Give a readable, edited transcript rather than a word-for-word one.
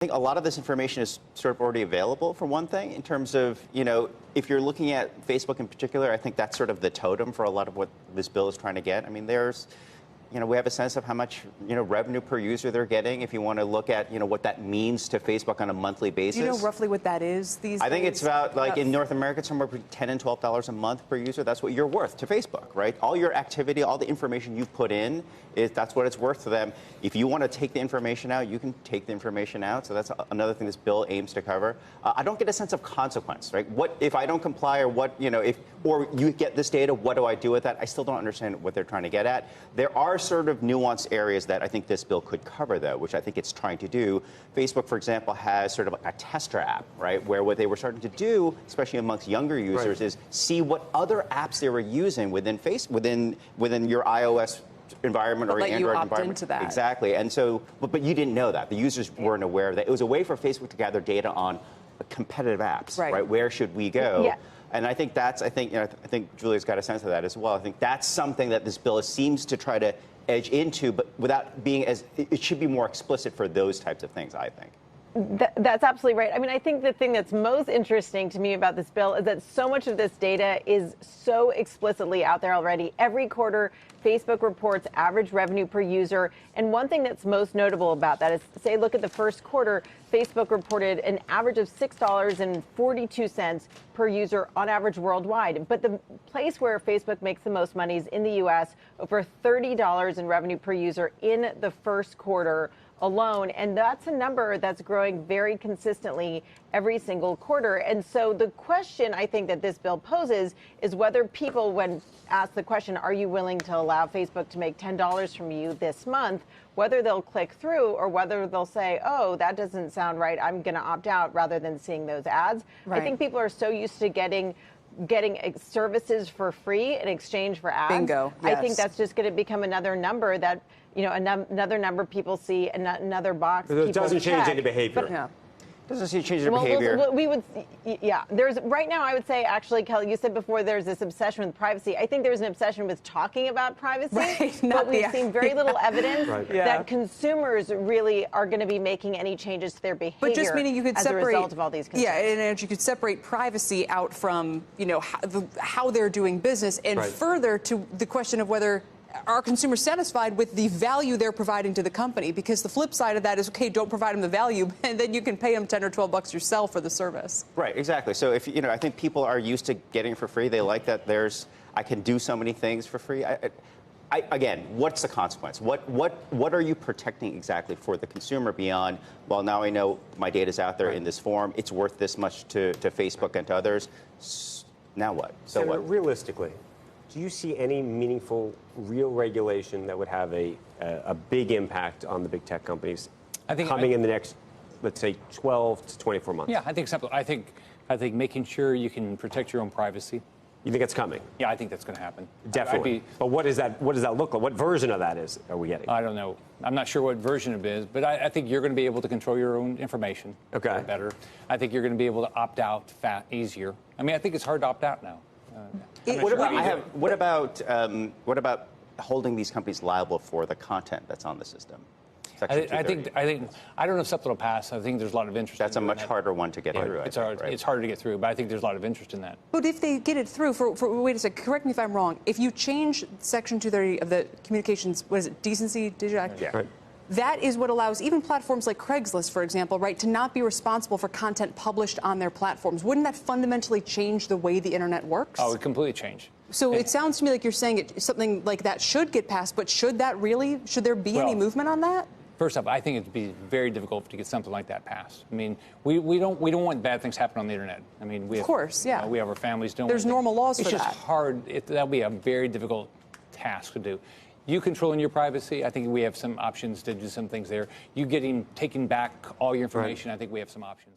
think a lot of this information is sort of already available, for one thing, in terms of, if you're looking at Facebook in particular, I think that's sort of the totem for a lot of what this bill is trying to get. I mean, we have a sense of how much, revenue per user they're getting. If you want to look at, what that means to Facebook on a monthly basis. Do you know roughly what that is these days? I think it's about, like, in North America, it's somewhere between $10 and $12 a month per user. That's what you're worth to Facebook, right? All your activity, all the information you put in, that's what it's worth to them. If you want to take the information out, you can take the information out. So that's another thing this bill aims to cover. I don't get a sense of consequence, right? What if I don't comply, or what, or you get this data, what do I do with that? I still don't understand what they're trying to get at. There are sort of nuanced areas that I think this bill could cover, though, which I think it's trying to do. Facebook, for example, has sort of a tester app, right, where what they were starting to do, especially amongst younger users, is see what other apps they were using within your iOS environment or your Android environment. Into that. Exactly. And so, but you didn't know that. The users weren't aware of that. It was a way for Facebook to gather data on competitive apps, right? Where should we go? Yeah. And I think I think Julia's got a sense of that as well. I think that's something that this bill seems to try to edge into, but without being it should be more explicit for those types of things, I think. That's absolutely right. I mean, I think the thing that's most interesting to me about this bill is that so much of this data is so explicitly out there already. Every quarter, Facebook reports average revenue per user. And one thing that's most notable about that is, say, look at the first quarter, Facebook reported an average of $6.42 per user on average worldwide. But the place where Facebook makes the most money is in the U.S., over $30 in revenue per user in the first quarter alone. And that's a number that's growing very consistently every single quarter. And so the question I think that this bill poses is whether people, when asked the question, are you willing to allow Facebook to make $10 from you this month, whether they'll click through or whether they'll say, oh, that doesn't sound right, I'm going to opt out, rather than seeing those ads. Right. I think people are so used to getting services for free in exchange for ads. Bingo. Yes. I think that's just going to become another number that, another number people see, and another box people check. It doesn't change any behavior. But, yeah. Doesn't see change their behavior. We would, yeah. There's right now, I would say, actually, Kelly, you said before there's this obsession with privacy. I think there's an obsession with talking about privacy, right, but we've seen very little evidence that consumers really are going to be making any changes to their behavior. But just meaning you could as separate, a result of all these concerns. Yeah, and you could separate privacy out from how they're doing business, and further to the question of whether are consumers satisfied with the value they're providing to the company? Because the flip side of that is, okay, don't provide them the value, and then you can pay them 10 or 12 bucks yourself for the service. Right, exactly. So if I think people are used to getting it for free. They like that I can do so many things for free. Again, what's the consequence? What are you protecting exactly for the consumer beyond, well, now I know my data's out there in this form, it's worth this much to Facebook and to others. Now what? So Senator, what? Realistically, do you see any meaningful, real regulation that would have a big impact on the big tech companies coming in the next, let's say, 12 to 24 months? Yeah, I think something. I think making sure you can protect your own privacy. You think it's coming? Yeah, I think that's going to happen. Definitely. But what does that look like? What version of that are we getting? I don't know. I'm not sure what version it is, but I think you're going to be able to control your own information better. I think you're going to be able to opt out easier. I mean, I think it's hard to opt out now. What about holding these companies liable for the content that's on the system? I don't know if something will pass. I think there's a lot of interest. That's a much harder one to get through. It's harder to get through, but I think there's a lot of interest in that. But if they get it through, wait a second, correct me if I'm wrong. If you change Section 230 of the Communications, what is it, Decency Digital Act? Yeah. Right. That is what allows even platforms like Craigslist, for example, right, to not be responsible for content published on their platforms. Wouldn't that fundamentally change the way the internet works? Oh, it would completely change. So it sounds to me like you're saying something like that should get passed, but should there be any movement on that? First off, I think it'd be very difficult to get something like that passed. I mean, we don't want bad things happening on the internet. I mean, we have our families doing. There's normal laws for that. It's just hard. That'll be a very difficult task to do. You controlling your privacy, I think we have some options to do some things there. You taking back all your information, I think we have some options.